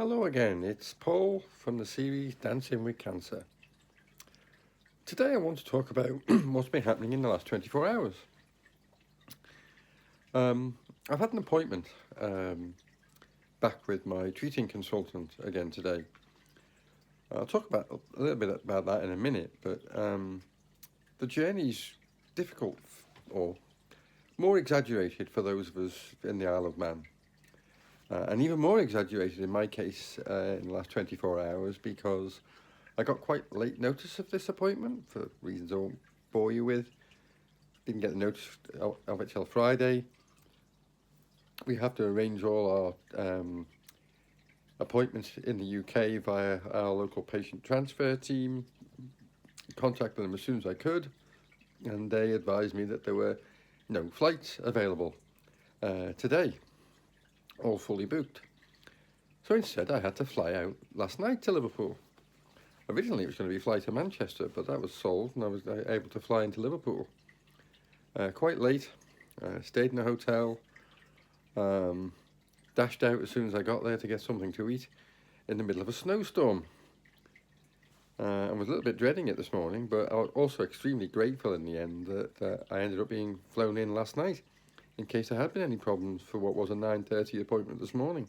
Hello again, it's Paul from the series Dancing with Cancer. Today I want to talk about what's been happening in the last 24 hours. I've had an appointment back with my treating consultant again today. I'll talk about a little bit about that in a minute, but the journey's difficult or more exaggerated for those of us in the Isle of Man. And even more exaggerated in my case in the last 24 hours because I got quite late notice of this appointment for reasons I won't bore you with. Didn't get the notice of it till Friday. We have to arrange all our appointments in the UK via our local patient transfer team. Contacted them as soon as I could, and they advised me that there were no flights available today, all fully booked. So instead I had to fly out last night to Liverpool. Originally it was going to be a flight to Manchester, but that was sold and I was able to fly into Liverpool. Quite late, stayed in a hotel, dashed out as soon as I got there to get something to eat in the middle of a snowstorm. I was a little bit dreading it this morning, but I was also extremely grateful in the end that I ended up being flown in last night in case there had been any problems for what was a 9:30 appointment this morning.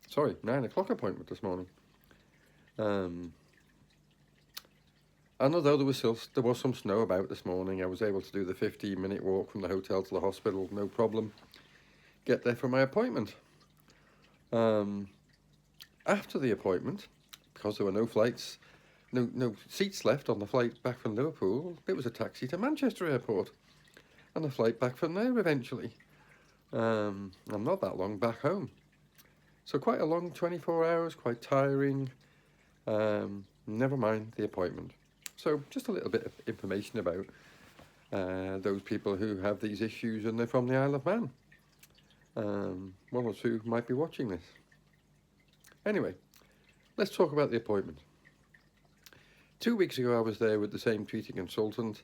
Sorry, 9 o'clock appointment this morning. And although there was some snow about this morning, I was able to do the 15-minute walk from the hotel to the hospital, no problem. Get there for my appointment. After the appointment, because there were no flights, no seats left on the flight back from Liverpool, it was a taxi to Manchester Airport and a flight back from there eventually. I'm not that long back home. So quite a long 24 hours, quite tiring. Never mind the appointment. So just a little bit of information about those people who have these issues and they're from the Isle of Man. One or two might be watching this. Anyway, let's talk about the appointment. 2 weeks ago I was there with the same treating consultant,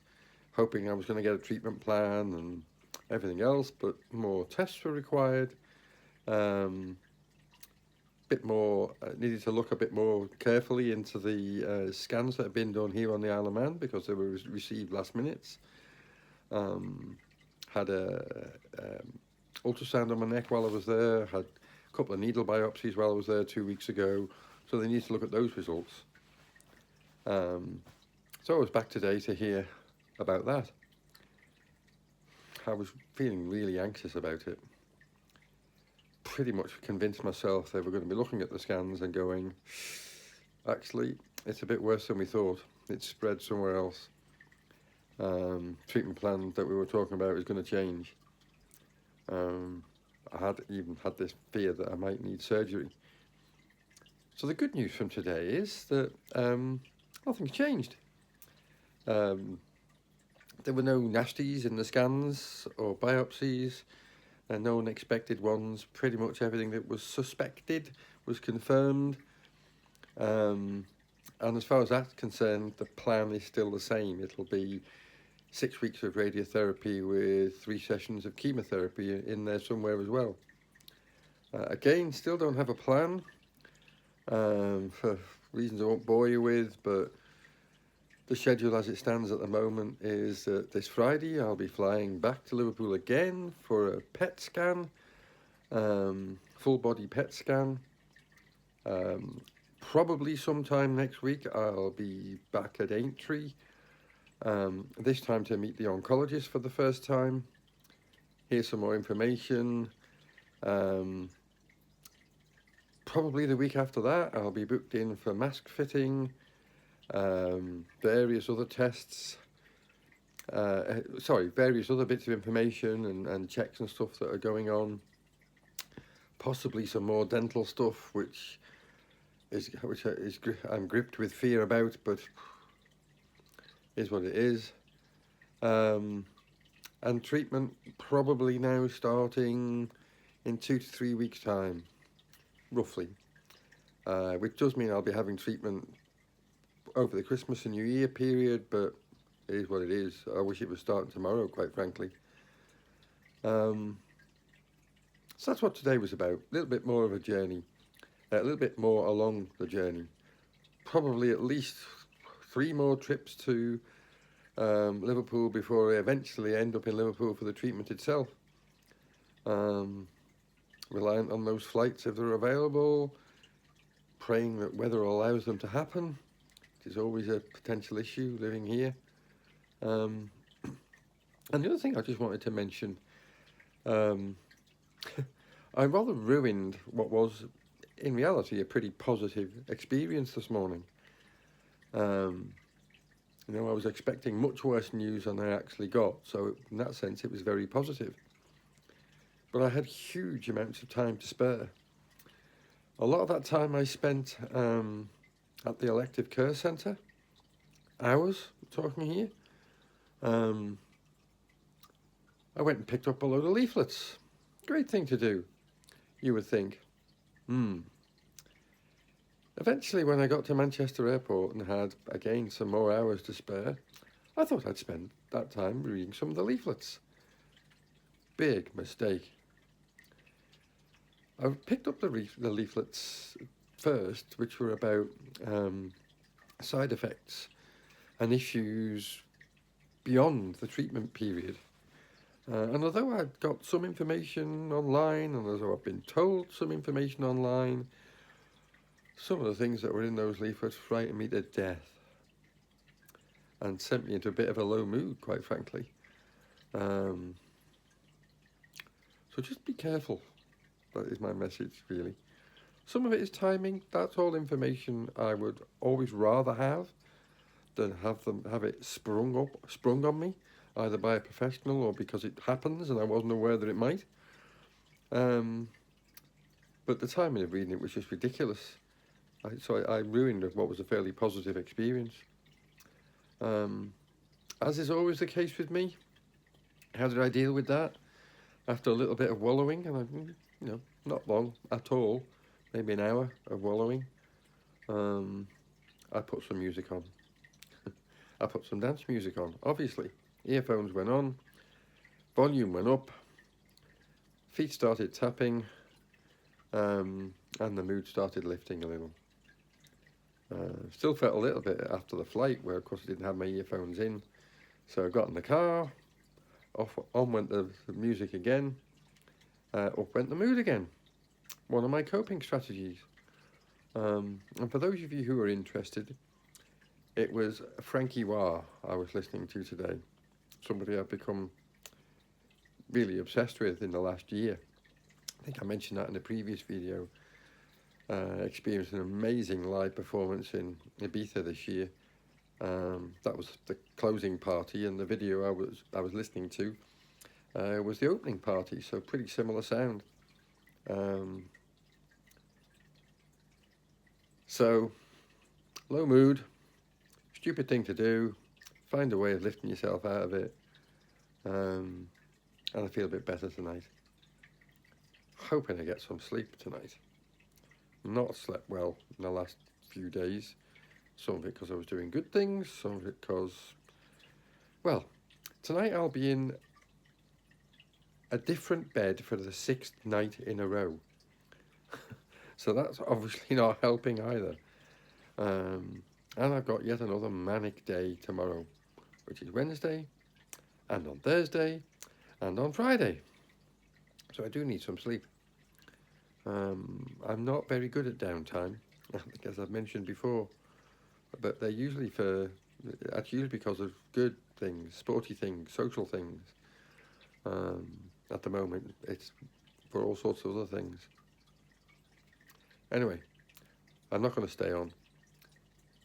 hoping I was going to get a treatment plan and everything else, but more tests were required. Bit more, needed to look a bit more carefully into the scans that have been done here on the Isle of Man because they were received last minute. Had a ultrasound on my neck while I was there, had a couple of needle biopsies while I was there 2 weeks ago, so they need to look at those results. So I was back today to hear about that. I was feeling really anxious about it. Pretty much convinced myself they were going to be looking at the scans and going, actually, it's a bit worse than we thought. It's spread somewhere else. Treatment plan that we were talking about is going to change. I had even had this fear that I might need surgery. So the good news from today is that nothing's changed. There were no nasties in the scans or biopsies. No unexpected ones. Pretty much everything that was suspected was confirmed. And as far as that's concerned, the plan is still the same. It'll be 6 weeks of radiotherapy with 3 sessions of chemotherapy in there somewhere as well. Again, still don't have a plan for reasons I won't bore you with, but the schedule as it stands at the moment is that this Friday I'll be flying back to Liverpool again for a PET scan, full body PET scan. Probably sometime next week I'll be back at Aintree, this time to meet the oncologist for the first time, hear some more information. Probably the week after that I'll be booked in for mask fitting, various other tests, various other bits of information and checks and stuff that are going on. Possibly some more dental stuff, which I'm gripped with fear about, but is what it is. And treatment probably now starting in 2 to 3 weeks' time, roughly, which does mean I'll be having treatment over the Christmas and New Year period, but it is what it is. I wish it was starting tomorrow, quite frankly. So that's what today was about, a little bit more of a journey. a little bit more along the journey. Probably at least 3 more trips to Liverpool before I eventually end up in Liverpool for the treatment itself. Um, Reliant on those flights if they're available, praying that weather allows them to happen, which is always a potential issue living here. Um, and the other thing I just wanted to mention, um, I rather ruined what was, in reality, a pretty positive experience this morning. Um, I was expecting much worse news than I actually got, so in that sense, it was very positive. But I had huge amounts of time to spare. A lot of that time I spent at the elective care centre, hours talking here. I went and picked up a load of leaflets. Great thing to do, you would think. Eventually, when I got to Manchester Airport and had, again, some more hours to spare, I thought I'd spend that time reading some of the leaflets. Big mistake. I picked up the leaflets first, which were about side effects and issues beyond the treatment period. And although I'd got some information online, and although I've been told some information online, some of the things that were in those leaflets frightened me to death and sent me into a bit of a low mood, quite frankly. So just be careful. That is my message, really. Some of it is timing. That's all information I would always rather have than have it sprung on me, either by a professional or because it happens and I wasn't aware that it might. But the timing of reading it was just ridiculous. So I ruined what was a fairly positive experience. As is always the case with me, how did I deal with that? After a little bit of wallowing, and not long at all, maybe an hour of wallowing, I put some music on. I put some dance music on, obviously. Earphones went on, volume went up, feet started tapping, and the mood started lifting a little. Still felt a little bit after the flight, where of course I didn't have my earphones in. So I got in the car, on went the music again, up went the mood again. One of my coping strategies. And for those of you who are interested, it was Frankie Wah I was listening to today. Somebody I've become really obsessed with in the last year. I think I mentioned that in a previous video. Experienced an amazing live performance in Ibiza this year. That was the closing party, and the video I was listening to was the opening party, so pretty similar sound. So, low mood, stupid thing to do, find a way of lifting yourself out of it, and I feel a bit better tonight. Hoping to get some sleep tonight. Not slept well in the last few days. Some of it because I was doing good things, some of it because, well, tonight I'll be in a different bed for the 6th night in a row. So that's obviously not helping either. And I've got yet another manic day tomorrow, which is Wednesday, and on Thursday, and on Friday. So I do need some sleep. I'm not very good at downtime, as I've mentioned before, but that's usually because of good things, sporty things, social things. At the moment, it's for all sorts of other things. Anyway, I'm not going to stay on.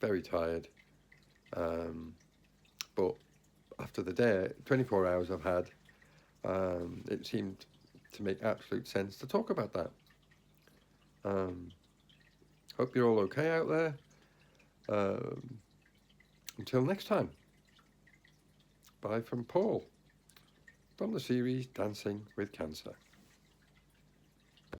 Very tired. But after the 24 hours I've had, it seemed to make absolute sense to talk about that. Hope you're all okay out there. Until next time. Bye from Paul, from the series Dancing with Cancer.